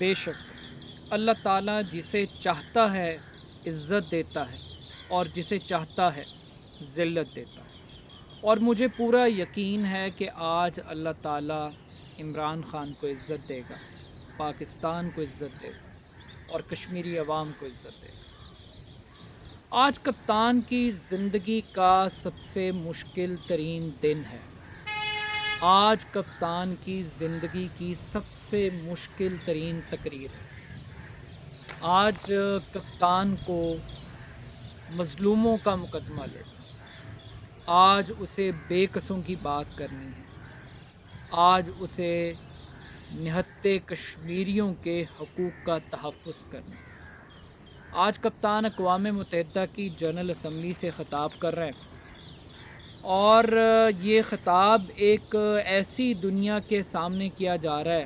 بے شک اللہ تعالیٰ جسے چاہتا ہے عزت دیتا ہے اور جسے چاہتا ہے ذلت دیتا ہے، اور مجھے پورا یقین ہے کہ آج اللہ تعالیٰ عمران خان کو عزت دے گا، پاکستان کو عزت دے گا اور کشمیری عوام کو عزت دے گا۔ آج کپتان کی زندگی کا سب سے مشکل ترین دن ہے۔ آج کپتان کی زندگی کی سب سے مشکل ترین تقریر ہے۔ آج کپتان کو مظلوموں کا مقدمہ لڑنا، آج اسے بے قصوں کی بات کرنی ہے، آج اسے نہتے کشمیریوں کے حقوق کا تحفظ کرنا ہے۔ آج کپتان اقوام متحدہ کی جنرل اسمبلی سے خطاب کر رہے ہیں، اور یہ خطاب ایک ایسی دنیا کے سامنے کیا جا رہا ہے۔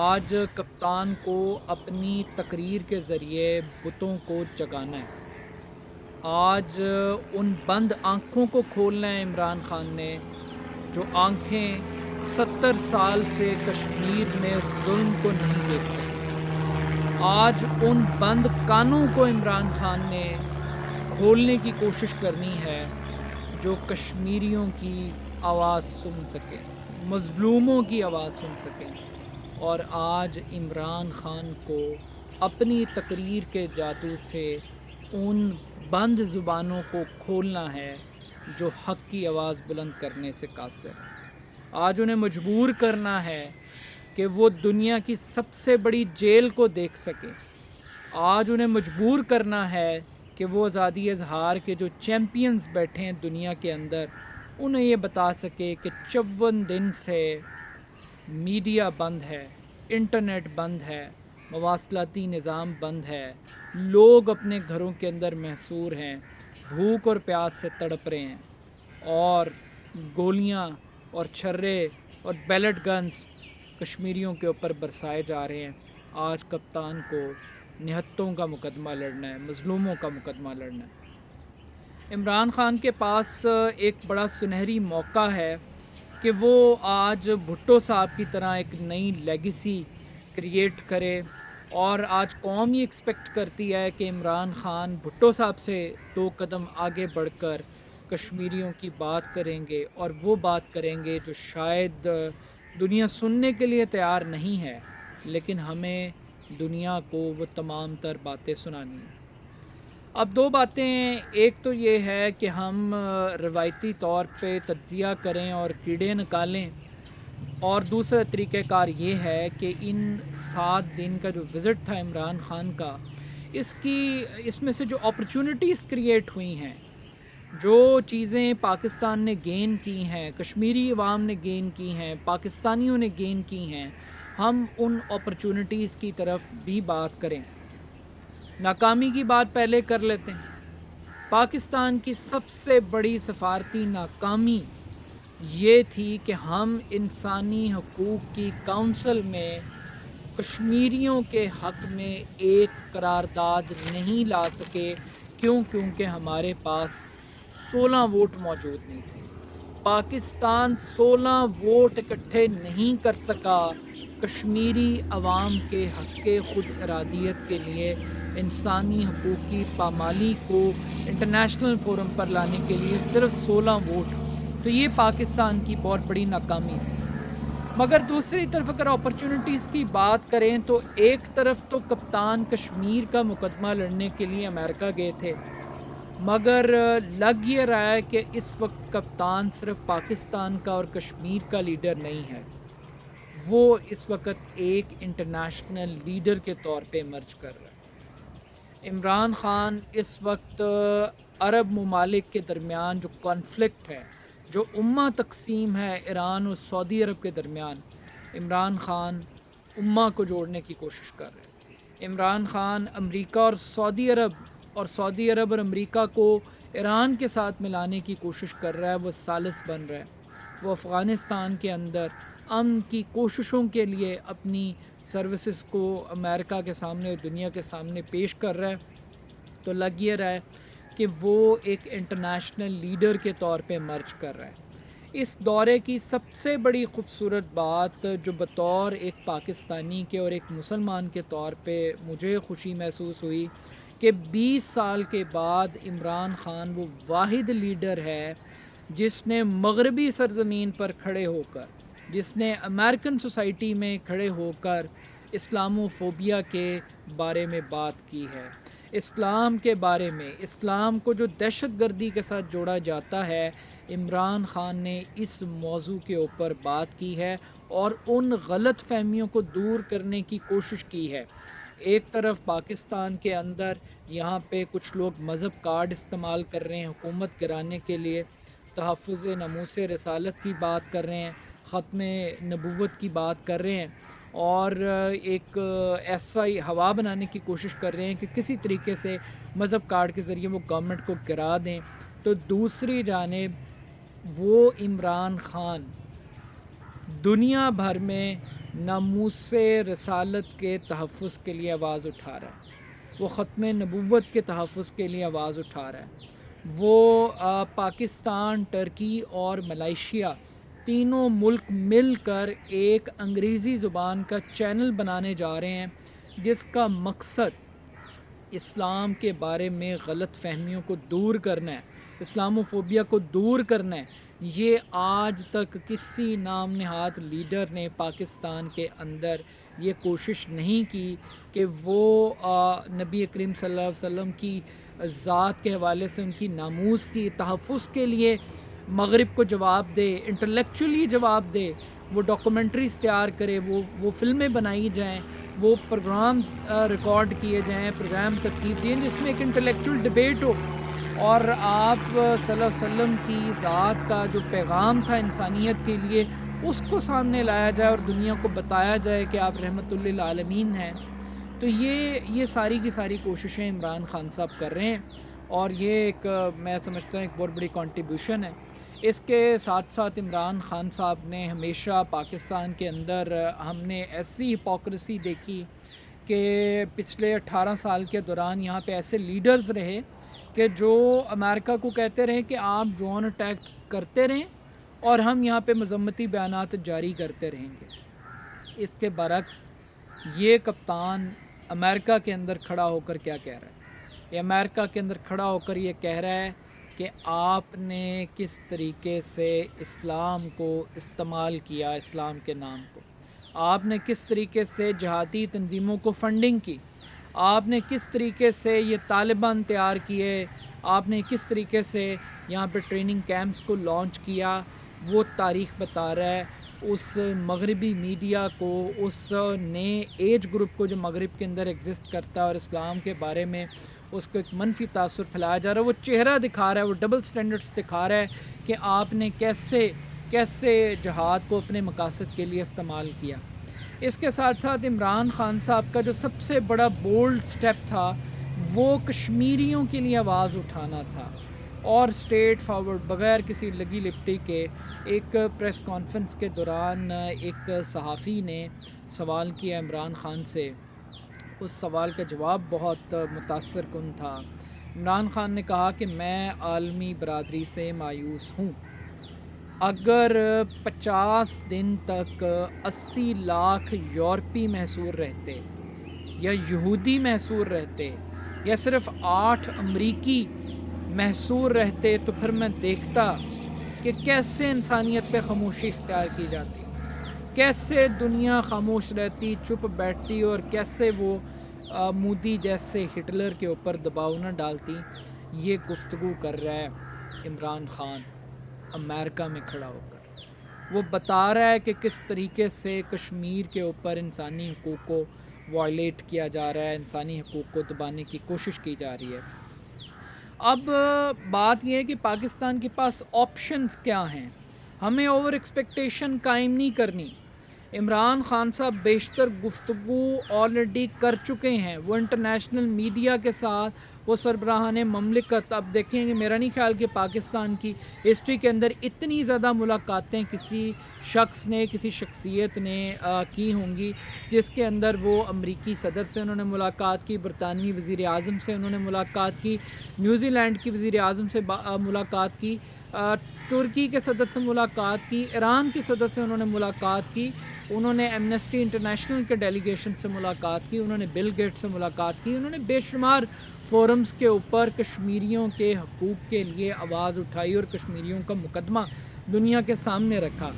آج کپتان کو اپنی تقریر کے ذریعے بتوں کو جگانا ہے۔ آج ان بند آنکھوں کو کھولنا ہے عمران خان نے، جو آنکھیں 70 سال سے کشمیر میں ظلم کو نہیں دیکھ سکتی۔ آج ان بند کانوں کو عمران خان نے کھولنے کی کوشش کرنی ہے، جو کشمیریوں کی آواز سن سکیں، مظلوموں کی آواز سن سکیں۔ اور آج عمران خان کو اپنی تقریر کے جادو سے ان بند زبانوں کو کھولنا ہے جو حق کی آواز بلند کرنے سے قاصر ہیں۔ آج انہیں مجبور کرنا ہے کہ وہ دنیا کی سب سے بڑی جیل کو دیکھ سکیں۔ آج انہیں مجبور کرنا ہے کہ وہ آزادی اظہار کے جو چیمپئنز بیٹھے ہیں دنیا کے اندر، انہیں یہ بتا سکے کہ 54 دن سے میڈیا بند ہے، انٹرنیٹ بند ہے، مواصلاتی نظام بند ہے، لوگ اپنے گھروں کے اندر محصور ہیں، بھوک اور پیاس سے تڑپ رہے ہیں، اور گولیاں اور چھرے اور بیلٹ گنز کشمیریوں کے اوپر برسائے جا رہے ہیں۔ آج کپتان کو نہتوں کا مقدمہ لڑنا ہے، مظلوموں کا مقدمہ لڑنا ہے۔ عمران خان کے پاس ایک بڑا سنہری موقع ہے کہ وہ آج بھٹو صاحب کی طرح ایک نئی لیگیسی کریٹ کرے، اور آج قوم یہ ایکسپیکٹ کرتی ہے کہ عمران خان بھٹو صاحب سے 2 قدم آگے بڑھ کر کشمیریوں کی بات کریں گے، اور وہ بات کریں گے جو شاید دنیا سننے کے لیے تیار نہیں ہے، لیکن ہمیں دنیا کو وہ تمام تر باتیں سنانی ہیں۔ اب 2 باتیں ہیں، ایک تو یہ ہے کہ ہم روایتی طور پہ تجزیہ کریں اور کیڑے نکالیں، اور دوسرا طریقہ کار یہ ہے کہ ان 7 دن کا جو وزٹ تھا عمران خان کا، اس میں سے جو اپرچونٹیز کریٹ ہوئی ہیں، جو چیزیں پاکستان نے گین کی ہیں، کشمیری عوام نے گین کی ہیں، پاکستانیوں نے گین کی ہیں، ہم ان اپرچونٹیز کی طرف بھی بات کریں۔ ناکامی کی بات پہلے کر لیتے ہیں۔ پاکستان کی سب سے بڑی سفارتی ناکامی یہ تھی کہ ہم انسانی حقوق کی کونسل میں کشمیریوں کے حق میں ایک قرارداد نہیں لا سکے، کیونکہ ہمارے پاس 16 ووٹ موجود نہیں تھے۔ پاکستان 16 ووٹ اکٹھے نہیں کر سکا کشمیری عوام کے حق خود ارادیت کے لیے، انسانی حقوق کی پامالی کو انٹرنیشنل فورم پر لانے کے لیے صرف 16 ووٹ۔ تو یہ پاکستان کی بہت بڑی ناکامی تھی۔ مگر دوسری طرف اگر اپرچونٹیز کی بات کریں تو ایک طرف تو کپتان کشمیر کا مقدمہ لڑنے کے لیے امریکہ گئے تھے، مگر لگ یہ رہا ہے کہ اس وقت کپتان صرف پاکستان کا اور کشمیر کا لیڈر نہیں ہے، وہ اس وقت ایک انٹرنیشنل لیڈر کے طور پہ ایمرج کر رہا ہے۔ عمران خان اس وقت عرب ممالک کے درمیان جو کانفلکٹ ہے، جو امہ تقسیم ہے ایران اور سعودی عرب کے درمیان، عمران خان امہ کو جوڑنے کی کوشش کر رہے ہیں۔ عمران خان امریکہ اور سعودی عرب اور امریکہ کو ایران کے ساتھ ملانے کی کوشش کر رہا ہے، وہ ثالث بن رہا ہے۔ وہ افغانستان کے اندر امن کی کوششوں کے لیے اپنی سروسز کو امریکہ کے سامنے اور دنیا کے سامنے پیش کر رہا ہے۔ تو لگ یہ رہا ہے کہ وہ ایک انٹرنیشنل لیڈر کے طور پہ مرج کر رہا ہے۔ اس دورے کی سب سے بڑی خوبصورت بات جو بطور ایک پاکستانی کے اور ایک مسلمان کے طور پہ مجھے خوشی محسوس ہوئی کہ 20 سال کے بعد عمران خان وہ واحد لیڈر ہے جس نے مغربی سرزمین پر کھڑے ہو کر، جس نے امریکن سوسائٹی میں کھڑے ہو کر اسلامو فوبیا کے بارے میں بات کی ہے، اسلام کے بارے میں، اسلام کو جو دہشت گردی کے ساتھ جوڑا جاتا ہے، عمران خان نے اس موضوع کے اوپر بات کی ہے اور ان غلط فہمیوں کو دور کرنے کی کوشش کی ہے۔ ایک طرف پاکستان کے اندر یہاں پہ کچھ لوگ مذہب کارڈ استعمال کر رہے ہیں حکومت گرانے کے لیے، تحفظ ناموس رسالت کی بات کر رہے ہیں، ختم نبوت کی بات کر رہے ہیں، اور ایک ایسا ہی ہوا بنانے کی کوشش کر رہے ہیں کہ کسی طریقے سے مذہب کارڈ کے ذریعے وہ گورنمنٹ کو گرا دیں، تو دوسری جانب وہ عمران خان دنیا بھر میں ناموس رسالت کے تحفظ کے لیے آواز اٹھا رہا ہے، وہ ختم نبوت کے تحفظ کے لیے آواز اٹھا رہا ہے، وہ پاکستان، ٹرکی اور ملائیشیا تینوں ملک مل کر ایک انگریزی زبان کا چینل بنانے جا رہے ہیں جس کا مقصد اسلام کے بارے میں غلط فہمیوں کو دور کرنا ہے، اسلامو فوبیا کو دور کرنا ہے۔ یہ آج تک کسی نام نہاد لیڈر نے پاکستان کے اندر یہ کوشش نہیں کی کہ وہ نبی کریم صلی اللہ علیہ وسلم کی ذات کے حوالے سے ان کی ناموس کی تحفظ کے لیے مغرب کو جواب دے، انٹلیکچولی جواب دے، وہ ڈاکومنٹریز تیار کرے، وہ فلمیں بنائی جائیں، وہ پروگرامز ریکارڈ کیے جائیں، پروگرام ترتیب دیں جس میں ایک انٹلیکچوئل ڈبیٹ ہو، اور آپ صلی اللہ علیہ وسلم کی ذات کا جو پیغام تھا انسانیت کے لیے اس کو سامنے لایا جائے اور دنیا کو بتایا جائے کہ آپ رحمت للعالمین ہیں۔ تو یہ ساری کی ساری کوششیں عمران خان صاحب کر رہے ہیں، اور یہ ایک میں سمجھتا ہوں ایک بہت بڑی کنٹریبیوشن ہے۔ اس کے ساتھ ساتھ عمران خان صاحب نے ہمیشہ پاکستان کے اندر ہم نے ایسی ہپوکریسی دیکھی کہ پچھلے 18 سال کے دوران یہاں پہ ایسے لیڈرز رہے کہ جو امریکہ کو کہتے رہے کہ آپ ڈرون اٹیک کرتے رہیں اور ہم یہاں پہ مذمتی بیانات جاری کرتے رہیں گے۔ اس کے برعکس یہ کپتان امریکہ کے اندر کھڑا ہو کر کیا کہہ رہا ہے؟ یہ امریکہ کے اندر کھڑا ہو کر یہ کہہ رہا ہے کہ آپ نے کس طریقے سے اسلام کو استعمال کیا، اسلام کے نام کو آپ نے کس طریقے سے جہادی تنظیموں کو فنڈنگ کی، آپ نے کس طریقے سے یہ طالبان تیار کیے، آپ نے کس طریقے سے یہاں پہ ٹریننگ کیمپس کو لانچ کیا۔ وہ تاریخ بتا رہا ہے اس مغربی میڈیا کو، اس نئے ایج گروپ کو جو مغرب کے اندر ایگزسٹ کرتا ہے اور اسلام کے بارے میں اس کو ایک منفی تاثر پھیلایا جا رہا ہے، وہ چہرہ دکھا رہا ہے، وہ ڈبل سٹینڈرڈز دکھا رہا ہے کہ آپ نے کیسے جہاد کو اپنے مقاصد کے لیے استعمال کیا۔ اس کے ساتھ ساتھ عمران خان صاحب کا جو سب سے بڑا بولڈ سٹیپ تھا وہ کشمیریوں کے لیے آواز اٹھانا تھا، اور اسٹریٹ فارورڈ بغیر کسی لگی لپٹی کے ایک پریس کانفرنس کے دوران ایک صحافی نے سوال کیا عمران خان سے، اس سوال کا جواب بہت متاثر کن تھا۔ عمران خان نے کہا کہ میں عالمی برادری سے مایوس ہوں، اگر 50 دن تک 80 لاکھ یورپی محصور رہتے یا یہودی محصور رہتے یا صرف 8 امریکی محصور رہتے تو پھر میں دیکھتا کہ کیسے انسانیت پہ خاموشی اختیار کی جاتی، کیسے دنیا خاموش رہتی، چپ بیٹھتی، اور کیسے وہ مودی جیسے ہٹلر کے اوپر دباؤ نہ ڈالتی۔ یہ گفتگو کر رہا ہے عمران خان امریکہ میں کھڑا ہو کر، وہ بتا رہا ہے کہ کس طریقے سے کشمیر کے اوپر انسانی حقوق کو وائلیٹ کیا جا رہا ہے، انسانی حقوق کو دبانے کی کوشش کی جا رہی ہے۔ اب بات یہ ہے کہ پاکستان کے پاس آپشنز کیا ہیں، ہمیں اوور ایکسپیکٹیشن قائم نہیں کرنی۔ عمران خان صاحب بیشتر گفتگو آلریڈی کر چکے ہیں، وہ انٹرنیشنل میڈیا کے ساتھ، وہ سربراہان مملکت، اب دیکھیں گے، میرا نہیں خیال کہ پاکستان کی ہسٹری کے اندر اتنی زیادہ ملاقاتیں کسی شخص نے، کسی شخصیت نے کی ہوں گی جس کے اندر وہ امریکی صدر سے انہوں نے ملاقات کی، برطانوی وزیر اعظم سے انہوں نے ملاقات کی، نیوزی لینڈ کی وزیر اعظم سے ملاقات کی، ترکی کے صدر سے ملاقات کی، ایران کے صدر سے انہوں نے ملاقات کی، انہوں نے ایمنسٹی انٹرنیشنل کے ڈیلیگیشن سے ملاقات کی، انہوں نے بل گیٹ سے ملاقات کی، انہوں نے بے شمار فورمز کے اوپر کشمیریوں کے حقوق کے لیے آواز اٹھائی اور کشمیریوں کا مقدمہ دنیا کے سامنے رکھا۔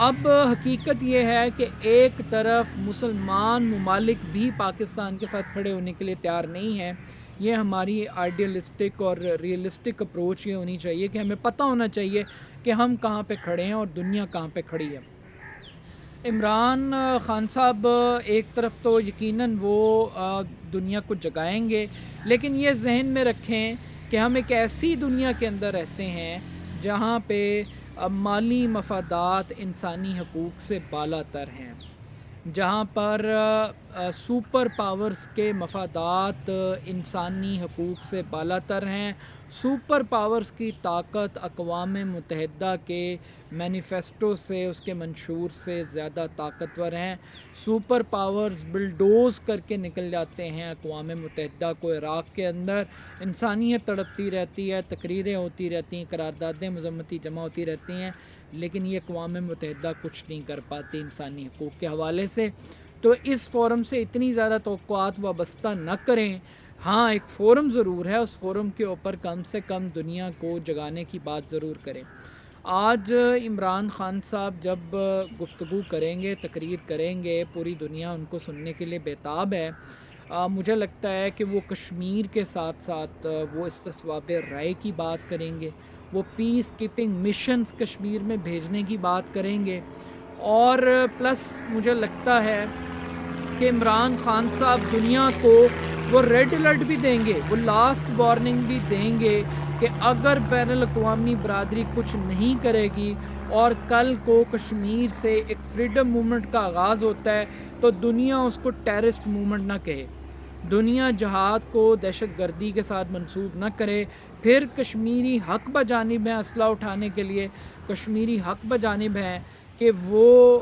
اب حقیقت یہ ہے کہ ایک طرف مسلمان ممالک بھی پاکستان کے ساتھ کھڑے ہونے کے لیے تیار نہیں ہیں۔ یہ ہماری آئیڈیلسٹک اور ریئلسٹک اپروچ یہ ہونی چاہیے کہ ہمیں پتہ ہونا چاہیے کہ ہم کہاں پہ کھڑے ہیں اور دنیا کہاں پہ کھڑی ہے۔ عمران خان صاحب ایک طرف تو یقیناً وہ دنیا کو جگائیں گے، لیکن یہ ذہن میں رکھیں کہ ہم ایک ایسی دنیا کے اندر رہتے ہیں جہاں پہ مالی مفادات انسانی حقوق سے بالا تر ہیں، جہاں پر سپر پاورز کے مفادات انسانی حقوق سے بالا تر ہیں۔ سپر پاورز کی طاقت اقوام متحدہ کے مینیفیسٹو سے، اس کے منشور سے زیادہ طاقتور ہیں۔ سپر پاورز بلڈوز کر کے نکل جاتے ہیں اقوام متحدہ کو۔ عراق کے اندر انسانیت تڑپتی رہتی ہے، تقریریں ہوتی رہتی ہیں، قراردادیں مذمتی جمع ہوتی رہتی ہیں، لیکن یہ اقوام متحدہ کچھ نہیں کر پاتی انسانی حقوق کے حوالے سے۔ تو اس فورم سے اتنی زیادہ توقعات وابستہ نہ کریں۔ ہاں، ایک فورم ضرور ہے، اس فورم کے اوپر کم سے کم دنیا کو جگانے کی بات ضرور کریں۔ آج عمران خان صاحب جب گفتگو کریں گے، تقریر کریں گے، پوری دنیا ان کو سننے کے لیے بیتاب ہے۔ مجھے لگتا ہے کہ وہ کشمیر کے ساتھ ساتھ وہ استصواب رائے کی بات کریں گے، وہ پیس کیپنگ مشنز کشمیر میں بھیجنے کی بات کریں گے، اور پلس مجھے لگتا ہے کہ عمران خان صاحب دنیا کو وہ ریڈ الرٹ بھی دیں گے، وہ لاسٹ وارننگ بھی دیں گے کہ اگر بین الاقوامی برادری کچھ نہیں کرے گی اور کل کو کشمیر سے ایک فریڈم موومنٹ کا آغاز ہوتا ہے تو دنیا اس کو ٹیررسٹ موومنٹ نہ کہے، دنیا جہاد کو دہشت گردی کے ساتھ منسوب نہ کرے، پھر کشمیری حق بجانب ہیں اسلحہ اٹھانے کے لیے، کشمیری حق بجانب ہیں کہ وہ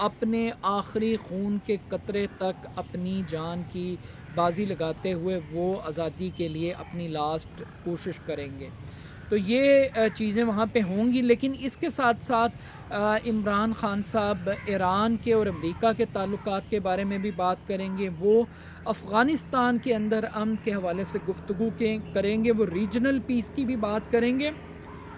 اپنے آخری خون کے قطرے تک اپنی جان کی بازی لگاتے ہوئے وہ آزادی کے لیے اپنی لاسٹ کوشش کریں گے۔ تو یہ چیزیں وہاں پہ ہوں گی، لیکن اس کے ساتھ ساتھ عمران خان صاحب ایران کے اور امریکہ کے تعلقات کے بارے میں بھی بات کریں گے، وہ افغانستان کے اندر امن کے حوالے سے گفتگو کریں گے، وہ ریجنل پیس کی بھی بات کریں گے،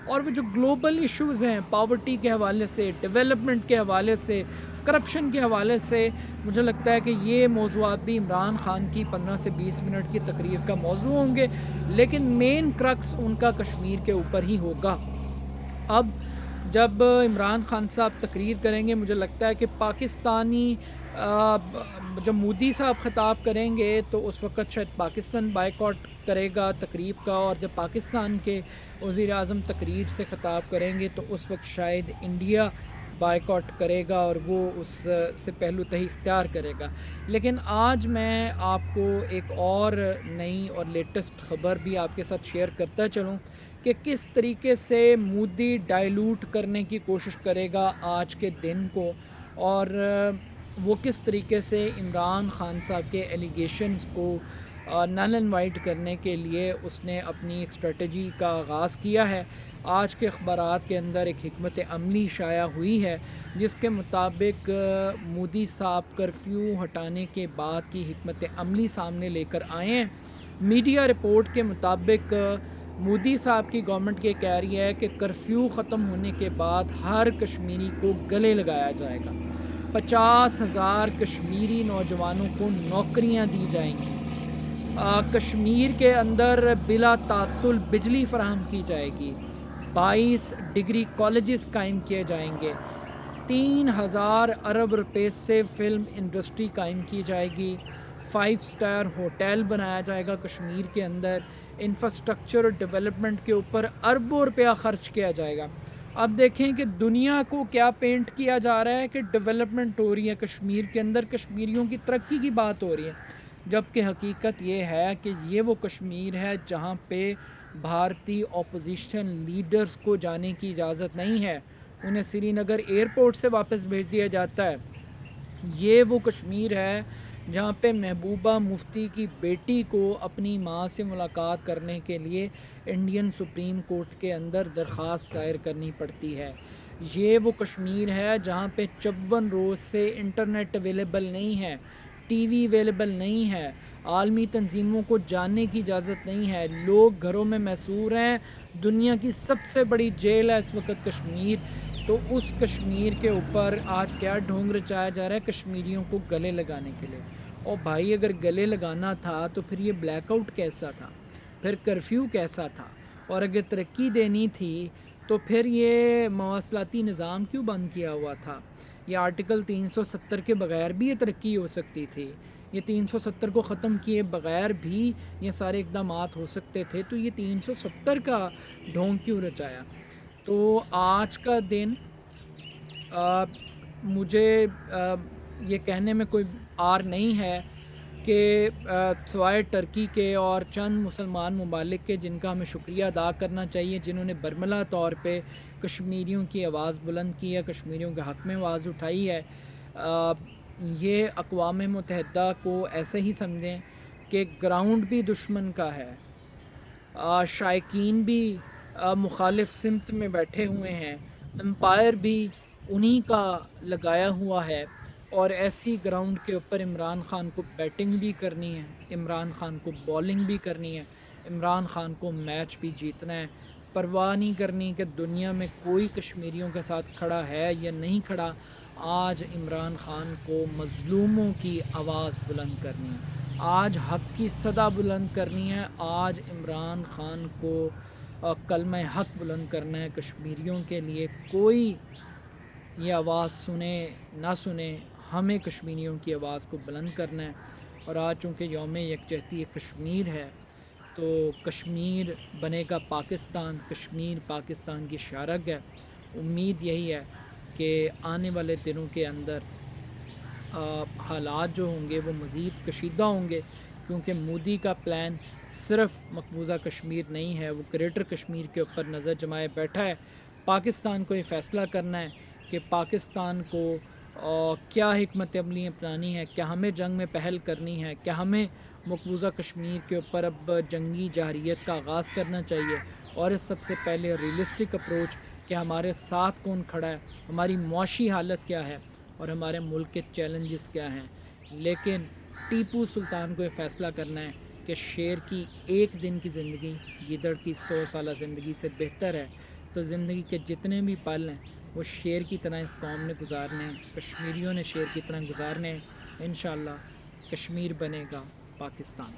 اور وہ جو گلوبل ایشوز ہیں پاورٹی کے حوالے سے، ڈیولپمنٹ کے حوالے سے، کرپشن کے حوالے سے، مجھے لگتا ہے کہ یہ موضوعات بھی عمران خان کی 15 سے 20 منٹ کی تقریر کا موضوع ہوں گے، لیکن مین کرکس ان کا کشمیر کے اوپر ہی ہوگا۔ اب جب عمران خان صاحب تقریر کریں گے، مجھے لگتا ہے کہ پاکستانی جب مودی صاحب خطاب کریں گے تو اس وقت شاید پاکستان بائیکاٹ کرے گا تقریب کا، اور جب پاکستان کے وزیر اعظم تقریر سے خطاب کریں گے تو اس وقت شاید انڈیا بائیکاٹ کرے گا اور وہ اس سے پہلو تہی اختیار کرے گا۔ لیکن آج میں آپ کو ایک اور نئی اور لیٹسٹ خبر بھی آپ کے ساتھ شیئر کرتا چلوں کہ کس طریقے سے مودی ڈائلوٹ کرنے کی کوشش کرے گا آج کے دن کو، اور وہ کس طریقے سے عمران خان صاحب کے ایلیگیشنز کو نل اینڈ وائٹ کرنے کے لیے اس نے اپنی ایک اسٹریٹجی کا آغاز کیا ہے۔ آج کے اخبارات کے اندر ایک حکمت عملی شائع ہوئی ہے جس کے مطابق مودی صاحب کرفیو ہٹانے کے بعد کی حکمت عملی سامنے لے کر آئے ہیں۔ میڈیا رپورٹ کے مطابق مودی صاحب کی گورنمنٹ یہ کہہ رہی ہے کہ کرفیو ختم ہونے کے بعد ہر کشمیری کو گلے لگایا جائے گا، 50,000 کشمیری نوجوانوں کو نوکریاں دی جائیں گی، کشمیر کے اندر بلا تعطل بجلی فراہم کی جائے گی، 22 ڈگری کالجز قائم کیے جائیں گے، 3,000 ارب روپے سے فلم انڈسٹری قائم کی جائے گی، 5 سٹار ہوٹل بنایا جائے گا کشمیر کے اندر، انفراسٹرکچر ڈیولپمنٹ کے اوپر اربوں روپیہ خرچ کیا جائے گا۔ اب دیکھیں کہ دنیا کو کیا پینٹ کیا جا رہا ہے کہ ڈیولپمنٹ ہو رہی ہے کشمیر کے اندر، کشمیریوں کی ترقی کی بات ہو رہی ہے، جبکہ حقیقت یہ ہے کہ یہ وہ کشمیر ہے جہاں پہ بھارتی اپوزیشن لیڈرز کو جانے کی اجازت نہیں ہے، انہیں سری نگر ایئرپورٹ سے واپس بھیج دیا جاتا ہے۔ یہ وہ کشمیر ہے جہاں پہ محبوبہ مفتی کی بیٹی کو اپنی ماں سے ملاقات کرنے کے لیے انڈین سپریم کورٹ کے اندر درخواست دائر کرنی پڑتی ہے۔ یہ وہ کشمیر ہے جہاں پہ 54 روز سے انٹرنیٹ اویلیبل نہیں ہے، ٹی وی اویلیبل نہیں ہے، عالمی تنظیموں کو جاننے کی اجازت نہیں ہے، لوگ گھروں میں محصور ہیں۔ دنیا کی سب سے بڑی جیل ہے اس وقت کشمیر۔ تو اس کشمیر کے اوپر آج کیا ڈھونگ رچایا جا رہا ہے کشمیریوں کو گلے لگانے کے لیے۔ اور بھائی اگر گلے لگانا تھا تو پھر یہ بلیک آؤٹ کیسا تھا، پھر کرفیو کیسا تھا، اور اگر ترقی دینی تھی تو پھر یہ مواصلاتی نظام کیوں بند کیا ہوا تھا؟ یہ آرٹیکل 370 کے بغیر بھی یہ ترقی ہو سکتی تھی، یہ 370 کو ختم کیے بغیر بھی یہ سارے اقدامات ہو سکتے تھے، تو یہ 370 کا ڈھونگ کیوں رچایا؟ تو آج کا دن مجھے یہ کہنے میں کوئی عار نہیں ہے کہ سوائے ٹرکی کے اور چند مسلمان ممالک کے جن کا ہمیں شکریہ ادا کرنا چاہیے، جنہوں نے برملا طور پہ کشمیریوں کی آواز بلند کی ہے، کشمیریوں کے حق میں آواز اٹھائی ہے، یہ اقوام متحدہ کو ایسے ہی سمجھیں کہ گراؤنڈ بھی دشمن کا ہے، شائقین بھی مخالف سمت میں بیٹھے ہوئے ہیں، امپائر بھی انہی کا لگایا ہوا ہے، اور ایسی گراؤنڈ کے اوپر عمران خان کو بیٹنگ بھی کرنی ہے، عمران خان کو بولنگ بھی کرنی ہے، عمران خان کو میچ بھی جیتنا ہے، پرواہ نہیں کرنی کہ دنیا میں کوئی کشمیریوں کے ساتھ کھڑا ہے یا نہیں کھڑا۔ آج عمران خان کو مظلوموں کی آواز بلند کرنی ہے، آج حق کی صدا بلند کرنی ہے، آج عمران خان کو کلمہ حق بلند کرنا ہے کشمیریوں کے لیے۔ کوئی یہ آواز سنے نہ سنے، ہمیں کشمیریوں کی آواز کو بلند کرنا ہے۔ اور آج چونکہ یوم یکجہتی کشمیر ہے تو کشمیر بنے گا پاکستان، کشمیر پاکستان کی شارگ ہے۔ امید یہی ہے کہ آنے والے دنوں کے اندر حالات جو ہوں گے وہ مزید کشیدہ ہوں گے، کیونکہ مودی کا پلان صرف مقبوضہ کشمیر نہیں ہے، وہ گریٹر کشمیر کے اوپر نظر جمائے بیٹھا ہے۔ پاکستان کو یہ فیصلہ کرنا ہے کہ پاکستان کو کیا حکمت عملی اپنانی ہے، کیا ہمیں جنگ میں پہل کرنی ہے، کیا ہمیں مقبوضہ کشمیر کے اوپر اب جنگی جارحیت کا آغاز کرنا چاہیے، اور اس سب سے پہلے ریئلسٹک اپروچ کہ ہمارے ساتھ کون کھڑا ہے، ہماری معاشی حالت کیا ہے، اور ہمارے ملک کے چیلنجز کیا ہیں۔ لیکن ٹیپو سلطان کو یہ فیصلہ کرنا ہے کہ شیر کی ایک دن کی زندگی گیدڑ کی 100 سالہ زندگی سے بہتر ہے، تو زندگی کے جتنے بھی پل ہیں وہ شیر کی طرح اس قوم نے گزارنے ہیں، کشمیریوں نے شیر کی طرح گزارنے ہیں۔ انشاءاللہ کشمیر بنے گا پاکستان۔